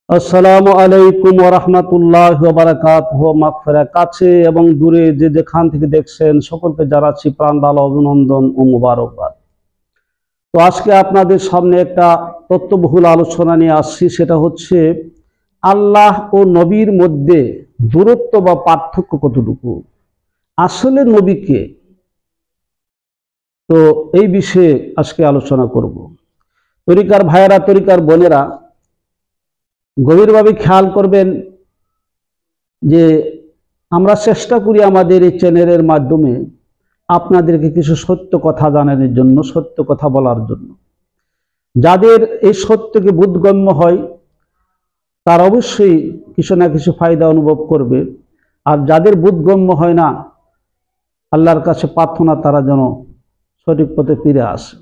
আসসালামু আলাইকুম ওয়া রাহমাতুল্লাহি ওয়া বারাকাতুহু। মাগফিরাত কাছে এবং দূরে যে যেখান থেকে দেখছেন সকলকে জানাচ্ছি প্রাণ ঢালা অভিনন্দন ও মুবারকবাদ। তো আজকে আপনাদের সামনে একটা তথ্যবহুল আলোচনা নিয়ে আসছি, সেটা হচ্ছে আল্লাহ ও নবীর মধ্যে দূরত্ব বা পার্থক্য কতটুকু, আসলে নবী কে। তো এই বিষয়ে আজকে আলোচনা করব। তরিকার ভাইয়েরা, তরিকার বোনেরা, গভীরভাবে খেয়াল করবেন যে আমরা চেষ্টা করি আমাদের এই চ্যানেলের মাধ্যমে আপনাদেরকে কিছু সত্য কথা জানানোর জন্য, সত্য কথা বলার জন্য। যাদের এই সত্যকে বোধগম্য হয় তার অবশ্যই কিছু না কিছু ফায়দা অনুভব করবে, আর যাদের বোধগম্য হয় না, আল্লাহর কাছে প্রার্থনা তারা যেন সঠিক পথে ফিরে আসে।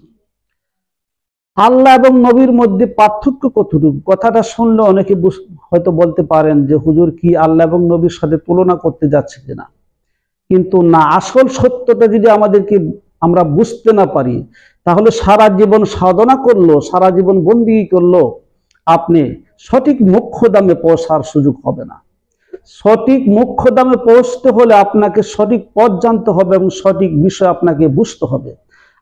আল্লাহ এবং নবীর মধ্যে পার্থক্য কতটুকু, কথাটা শুনলে অনেকে হয়তো বলতে পারেন যে হুজুর কি আল্লাহ এবং নবীর সাথে তুলনা করতে যাচ্ছে কিনা। কিন্তু না, আসল সত্যটা যদি আমরা বুঝতে না পারি, তাহলে সারা জীবন সাধনা করলো, সারা জীবন বন্দেগী করলো, আপনি সঠিক মোক্ষদামে পৌঁছার সুযোগ হবে না। সঠিক মোক্ষদামে পৌঁছতে হলে আপনাকে সঠিক পথ জানতে হবে এবং সঠিক বিষয় আপনাকে বুঝতে হবে।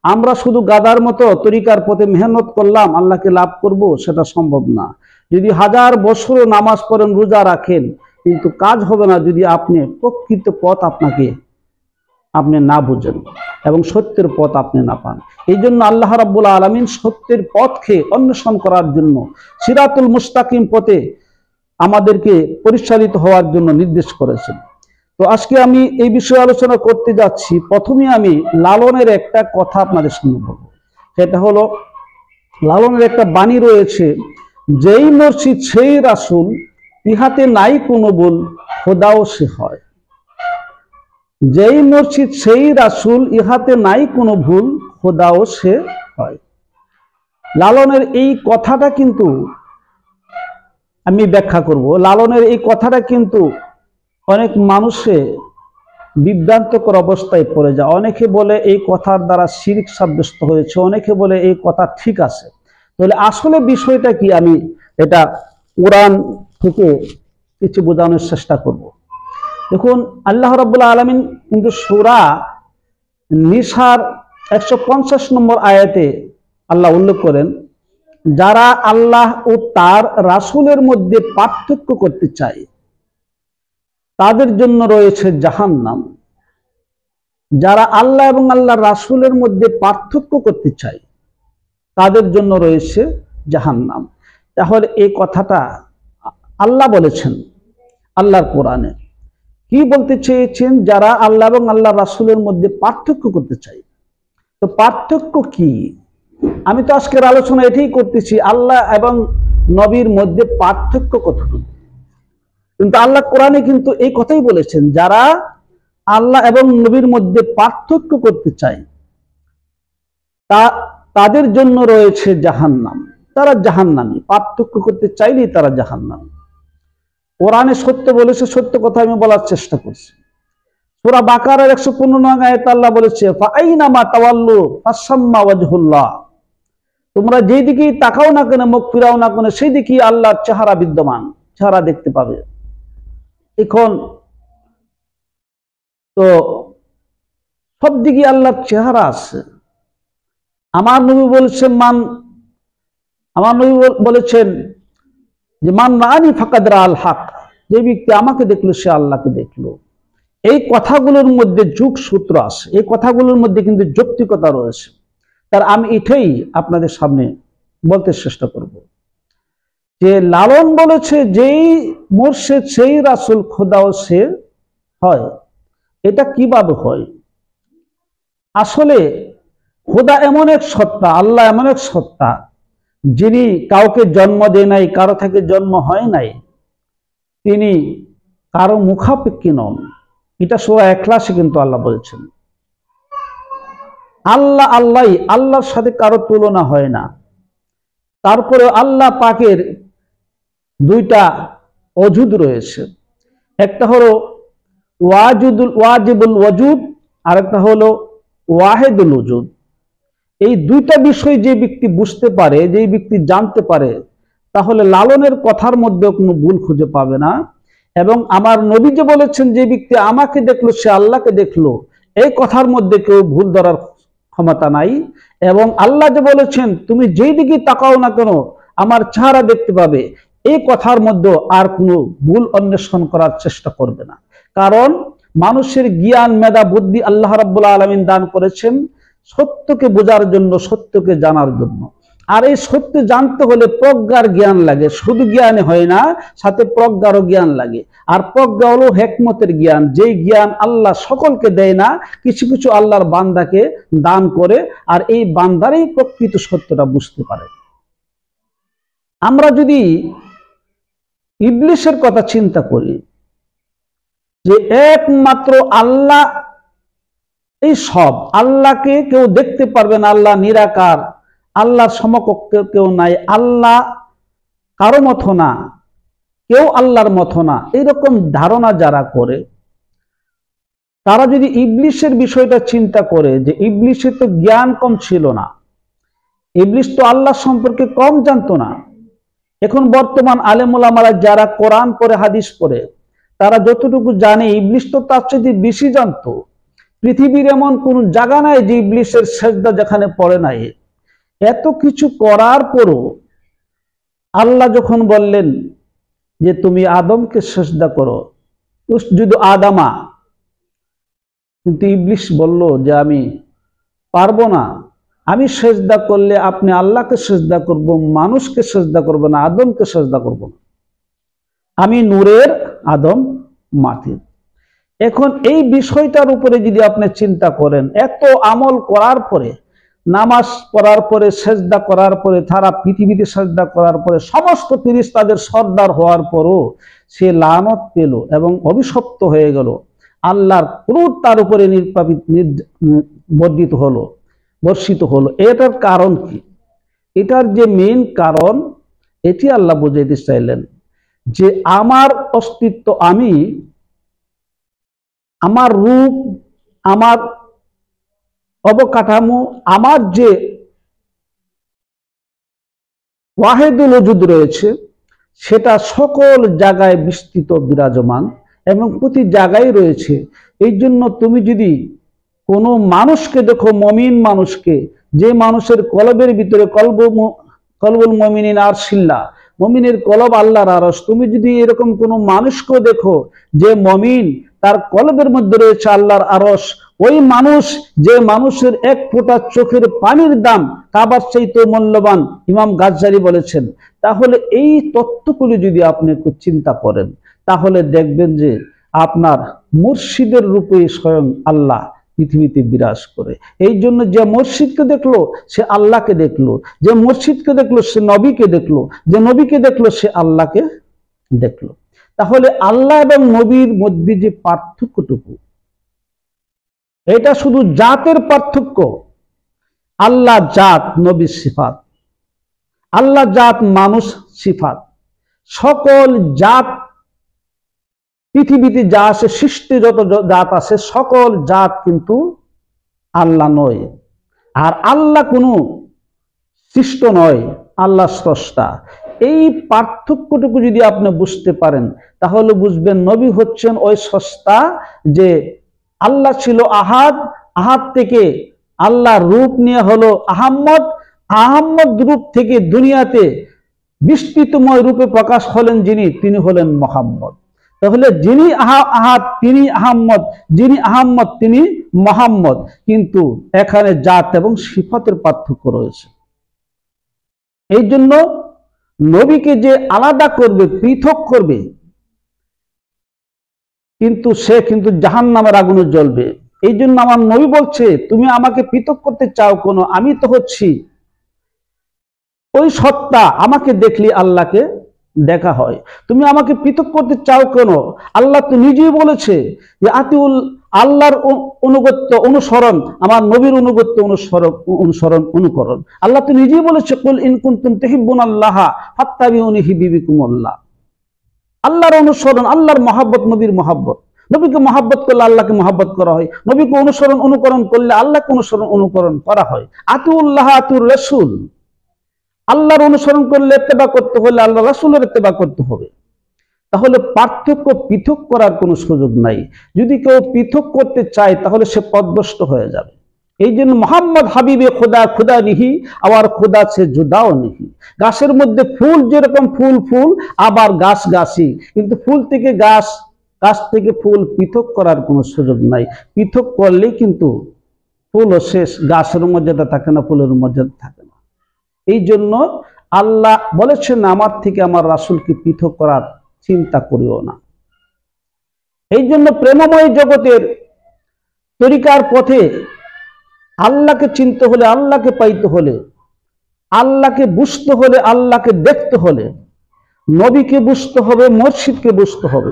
আমরা শুধু গাদার মতো তরিকার পথে মেহনত করলাম আল্লাহকে লাভ করব, সেটা সম্ভব না। যদি 1000 বছরও নামাজ পড়েন, রোজা রাখেন, কিন্তু কাজ হবে না যদি আপনি প্রকৃত পথ আপনি না বুঝেন এবং সত্যের পথ আপনি না পান। এই জন্য আল্লাহ রাব্বুল আলামিন সত্যের পথকে অন্বেষণ করার জন্য, সিরাতুল মুস্তাকিম পথে আমাদেরকে পরিচালিত হওয়ার জন্য নির্দেশ করেছেন। তো আজকে আমি এই বিষয়ে আলোচনা করতে যাচ্ছি। প্রথমে আমি লালনের একটা কথা আপনাদের সামনে বলবো। সেটা হলো, লালনের একটা বাণী রয়েছে, যেই মসজিদ সেই রাসূল, ইহাতে নাই কোনো ভুল, খোদাও সে হয়। যেই মসজিদ সেই রাসূল, ইহাতে নাই কোনো ভুল, খোদাও সে হয়। লালনের এই কথাটা কিন্তু আমি ব্যাখ্যা করব। লালনের এই কথাটা কিন্তু অনেক মানুষে বিভ্রান্তকর অবস্থায় পড়ে যায়। অনেকে বলে এই কথার দ্বারা শিরক সাব্যস্ত হয়েছে, অনেকে বলে এই কথা ঠিক আছে। তাহলে আসলে বিষয়টা কি, আমি এটা কোরআন থেকে কিছু বোঝানোর চেষ্টা করব। দেখুন, আল্লাহ রাব্বুল আলামিন কিন্তু সূরা নিসার 150 নম্বর আয়াতে আল্লাহ উল্লেখ করেন, যারা আল্লাহ ও তার রাসূলের মধ্যে পার্থক্য করতে চায় তাদের জন্য রয়েছে জাহান্নাম। যারা আল্লাহ এবং আল্লাহর রাসূলের মধ্যে পার্থক্য করতে চায় তাদের জন্য রয়েছে জাহান্নাম। তাহলে এই কথাটা আল্লাহ বলেছেন আল্লাহর কোরআনে। কি বলতে চেয়েছেন? যারা আল্লাহ এবং আল্লাহর রাসূলের মধ্যে পার্থক্য করতে চায়। তো পার্থক্য কি? আমি তো আজকের আলোচনা এটাই করতেছি, আল্লাহ এবং নবীর মধ্যে পার্থক্য কতটুকু। কিন্তু আল্লাহ কোরআনে কিন্তু এই কথাই বলেছেন, যারা আল্লাহ এবং নবীর মধ্যে পার্থক্য করতে চায় তাদের জন্য রয়েছে জাহান্নাম। তারা জাহান্নামী, পার্থক্য করতে চাইলেই তারা জাহান্নামী। কোরআনে সত্য বলেছে, সত্য কথা আমি বলার চেষ্টা করছি। সূরা বাকারার 115 নং আয়াতে আল্লাহ বলেছে, ফাআইনামা তাওয়াল্লু ফাসাম্মা ওয়াজহুল্লাহ। তোমরা যেই দিকেই তাকাও না কেন, মুখ ফিরাও না কেন, সেই দিকেই আল্লাহর চেহারা বিদ্যমান, চেহারা দেখতে পাবে। এখন তো সব দিকে আল্লাহর চেহারা আছে। আমার নবী বলেছেন যে মান রাআনি ফাকাদ রাআল হক, যে ব্যক্তি আমাকে দেখলো সে আল্লাহকে দেখলো। এই কথাগুলোর মধ্যে যোগসূত্র আছে, এই কথাগুলোর মধ্যে কিন্তু যৌক্তিকতা রয়েছে। তার আমি এটাই আপনাদের সামনে বলতে চেষ্টা করব যে লালন বলেছে, যেই মুর্শিদ সেই রাসূল, খোদাও সে হয়। এটা কিভাবে হয়? আসলে খোদা এমন এক সত্তা, আল্লাহ এমন এক সত্তা, যিনি কাউকে জন্ম দেয় নাই, কারো থেকে জন্ম হয় নাই, তিনি কারো মুখাপেক্ষী নন। এটা সূরা ইখলাসে কিন্তু আল্লাহ বলেছেন। আল্লাহ আল্লাহই, আল্লাহর সাথে কারো তুলনা হয় না। তারপরে আল্লাহ পাকের দুইটা ওজুদ রয়েছে, একটা হলো ওয়াজিবুল ওয়াজুদ, আর একটা হলো ওয়াহিদুল ওজুদ। এই দুইটা বিষয় যে ব্যক্তি বুঝতে পারে, যে ব্যক্তি জানতে পারে, তাহলে লালনের কথার মধ্যে কোনো ভুল খুঁজে পাবে না। এবং আমার নবী যে বলেছেন যে ব্যক্তি আমাকে দেখলো সে আল্লাহকে দেখলো, এই কথার মধ্যে কেউ ভুল ধরার ক্ষমতা নাই। এবং আল্লাহ যে বলেছেন তুমি যেই দিকে তাকাও না কেন আমার চেহারা দেখতে পাবে, এই কথার মধ্যে আর কোনো ভুল অন্বেষণ করার চেষ্টা করবে না। কারণ মানুষের জ্ঞান মেধা বুদ্ধি আল্লাহ রাব্বুল আলামিন দান করেছেন সত্যকে বোঝার জন্য, সত্যকে জানার জন্য। আর এই সত্য জানতে হলে প্রজ্ঞার জ্ঞান লাগে, শুধু জ্ঞানে হয় না, সাথে প্রজ্ঞারও জ্ঞান লাগে। আর প্রজ্ঞা হলো হিকমতের জ্ঞান, যেই জ্ঞান আল্লাহ সকলকে দেয় না, কিছু কিছু আল্লাহর বান্দাকে দান করে, আর এই বান্দারই প্রকৃত সত্যটা বুঝতে পারে। আমরা যদি ইবলিসের কথা চিন্তা করি যে একমাত্র আল্লাহ এই সব, আল্লাহকে কেউ দেখতে পারবে না, আল্লাহ নিরাকার, আল্লাহর সমকক্ষ কেউ নাই, আল্লাহ কারো মতো না, কেউ আল্লাহর মতো না, এইরকম ধারণা যারা করে, তারা যদি ইবলিসের বিষয়টা চিন্তা করে যে ইবলিসের তো জ্ঞান কম ছিল না, ইবলিস তো আল্লাহ সম্পর্কে কম জানতো না। এখন বর্তমান আলেম ওলামারা যারা কোরআন পড়ে হাদিস পড়ে, তারা যতটুকু জানে ইবলিস তো তার চেয়ে বেশি জানতো। পৃথিবীর এমন কোন জায়গা নাই যে ইবলিসের সেজদা যেখানে পড়ে নাই। এত কিছু করার পরও আল্লাহ যখন বললেন যে তুমি আদমকে সেজদা করো, উসজুদু আদামা, কিন্তু ইবলিস বলল যে আমি পারবো না, আমি সেজদা করলে আপনি আল্লাহকে সেজদা করব, মানুষকে সেজদা করব না, আদমকে সেজদা করব না, আমি নূরের, আদম মাটির। এখন এই বিষয়টার উপরে যদি আপনি চিন্তা করেন, এত আমল করার পরে, নামাজ পড়ার পরে, সেজদা করার পরে, তারা পৃথিবীতে সেজদা করার পরে, সমস্ত ফেরেশতাদের সর্দার হওয়ার পরও সে লানত পেল এবং অভিশপ্ত হয়ে গেল, আল্লাহর ক্রোধ তার উপরে বর্ষিত হলো। এটার কারণ কি? এটার যে মেইন কারণ, এটি আল্লাহ বুঝাইতে চাইলেন যে আমার অস্তিত্ব, আমি, আমার রূপ, আমার অবকাঠামো, আমার যে ওয়াহিদুল ওজুদ রয়েছে, সেটা সকল জায়গায় বিস্তৃত বিরাজমান এবং প্রতি জায়গায় রয়েছে। এই জন্য তুমি যদি কোনো মানুষকে দেখো, মমিন মানুষকে, যে মানুষের কলবের ভিতরে কলবুল মুমিনিন আরশিল্লাহ, মমিনের কলব আল্লাহর আরশ, তুমি যদি এরকম কোনো মানুষকে দেখো যে মমিন, তার কলবের মধ্যে রয়েছে আল্লাহর আরশ, ওই মানুষ, যে মানুষের এক ফোঁটা চোখের পানির দাম কাবার চাইতে মূল্যবান, ইমাম গাজ্জালি বলেছেন। তাহলে এই তত্ত্বগুলি যদি আপনি একটু চিন্তা করেন, তাহলে দেখবেন যে আপনার মুর্শিদের রূপে স্বয়ং আল্লাহ পৃথিবীতে বিরাজ করে। এই জন্য যে মুর্শিদকে দেখলো সে আল্লাহকে দেখলো, যে মুর্শিদকে দেখলো সে নবীকে দেখলো, যে নবীকে দেখলো সে আল্লাহকে দেখলো। তাহলে আল্লাহ এবং নবীর মধ্যে যে পার্থক্যটুকু, এটা শুধু জাতের পার্থক্য। আল্লাহ জাত, নবী সিফাত। আল্লাহ জাত, মানুষ সিফাত। সকল জাত পৃথিবীতে যা আছে, সৃষ্টি যত জাত আছে, সকল জাত কিন্তু আল্লাহ নয়। আর আল্লাহ কোনো সৃষ্ট নয়, আল্লাহ স্রষ্টা। এই পার্থক্যটুকু যদি আপনি বুঝতে পারেন, তাহলে বুঝবেন নবী হচ্ছেন ওই স্রষ্টা, যে আল্লাহ ছিল আহাদ, আহাদ থেকে আল্লাহ রূপ নিয়ে হলো আহাম্মদ, আহাম্মদ রূপ থেকে দুনিয়াতে বিস্তৃতময় রূপে প্রকাশ হলেন যিনি, তিনি হলেন মুহাম্মদ। তাহলে যিনি আহাদ তিনি আহাম্মদ, যিনি আহাম্মদ তিনি মুহাম্মদ। কিন্তু এখানে জাত এবং সিফাতের পার্থক্য রয়েছে। এই জন্য নবীকে যে আলাদা করবে, পৃথক করবে, কিন্তু সে কিন্তু জাহান্নামের আগুনে জ্বলবে। এই জন্য আমার নবী বলছে তুমি আমাকে পৃথক করতে চাও কেন? আমি তো হচ্ছি ওই সত্তা, আমাকে দেখলে আল্লাহকে দেখা হয়। তুমি আমাকে পৃথক করতে চাও কেন? আল্লাহ তো নিজেই বলেছে যে আতিউল, আল্লাহর অনুগত্য অনুসরণ, আমার নবীর অনুগত্য অনুকরণ। আল্লাহ তো নিজেই বলেছে কুল ইন কুনতুম তুহিব্বুনাল্লাহ ফাত্তাবিউনি ইউহিব্বুকুমুল্লাহ। আল্লাহর অনুসরণ, আল্লাহর মহাব্বত, নবীর মহাব্বত। নবীকে মহাব্বত করলে আল্লাহকে মহাব্বত করা হয়, নবীকে অনুকরণ করলে আল্লাহকে অনুকরণ করা হয়। আতিউল্লাহ আতিউর রাসূল, আল্লাহর অনুসরণ করলে ইত্তেবা করতে হলে আল্লাহ রাসূলের ইত্তেবা করতে হবে। তাহলে পার্থক্য পৃথক করার কোনো সুযোগ নাই। যদি কেউ পৃথক করতে চায় তাহলে সে পথভ্রষ্ট হয়ে যাবে। এই জন্য মোহাম্মদ হাবিবে খোদা খোদা নিহি, আবার খোদা সে জুদাও নিহি। গাছের মধ্যে ফুল যেরকম ফুল ফুল, আবার গাছ গাছই, কিন্তু ফুল থেকে গাছ, গাছ থেকে ফুল পৃথক করার কোনো সুযোগ নাই। পৃথক করলেই কিন্তু ফুলও শেষ, গাছের মর্যাদা থাকে না, ফুলের মর্যাদা থাকে না। এই জন্য আল্লাহ বলেছেন আমার থেকে আমার রাসূলকে পৃথক করার চিন্তা করিও না। এই জন্য প্রেমময় জগতের তরিকার পথে আল্লাহকে চিনতে হলে, আল্লাহকে পাইতে হলে, আল্লাহকে বুঝতে হলে, আল্লাহকে দেখতে হলে নবীকে বুঝতে হবে, মুর্শিদকে বুঝতে হবে।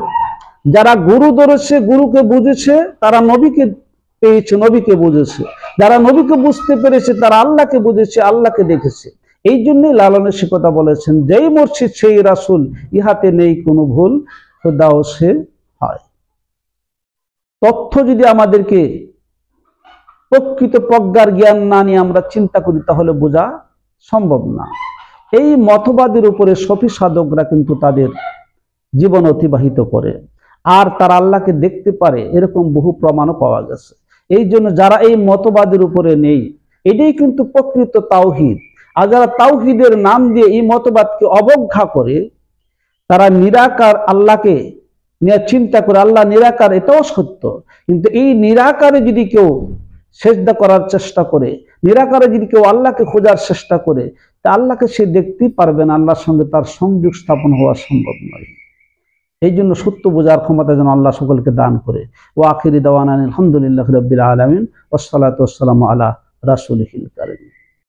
যারা গুরু ধরেছে, গুরুকে বুঝেছে, তারা নবীকে পেয়েছে, নবীকে বুঝেছে। যারা নবীকে বুঝতে পেরেছে তারা আল্লাহকে বুঝেছে, আল্লাহকে দেখেছে। এই জন্যই লালনের সে কথা বলেছেন, যেই মুর্শিদ সেই রাসূল, ইহাতে নেই কোনো ভুল, খোদাও সে হয়। তথ্য যদি আমাদেরকে প্রকৃত প্রজ্ঞার জ্ঞান না নিয়ে আমরা চিন্তা করি তাহলে বোঝা সম্ভব না। এই মতবাদের উপরে সফি সাধকরা কিন্তু তাদের জীবন অতিবাহিত করে, আর তারা আল্লাহকে দেখতে পারে, এরকম বহু প্রমাণও পাওয়া গেছে। এই জন্য যারা এই মতবাদের উপরে নেই, এটাই কিন্তু প্রকৃত তাওহীদ। আর যারা তাওহীদের নাম দিয়ে এই মতবাদকে অবজ্ঞা করে, তারা নিরাকার আল্লাহকে নিয়ে চিন্তা করে, আল্লাহ নিরাকার এটাও সত্য, কিন্তু এই নিরাকারে যদি কেউ সেজদা করার চেষ্টা করে, নিরাকারে যদি কেউ আল্লাহকে খোঁজার চেষ্টা করে, তা আল্লাহকে সে দেখতেই পারবে না, আল্লাহর সঙ্গে তার সংযোগ স্থাপন হওয়া সম্ভব নয়। এই জন্য সত্য বোঝার ক্ষমতা যেন আল্লাহ সকলকে দান করে। ওয়া আখিরি দাওয়ানা আলহামদুলিল্লাহি রাব্বিল আলামিন ওয়াসসালাতু ওয়াসসালামু আলা রাসূলিহিল কারীম।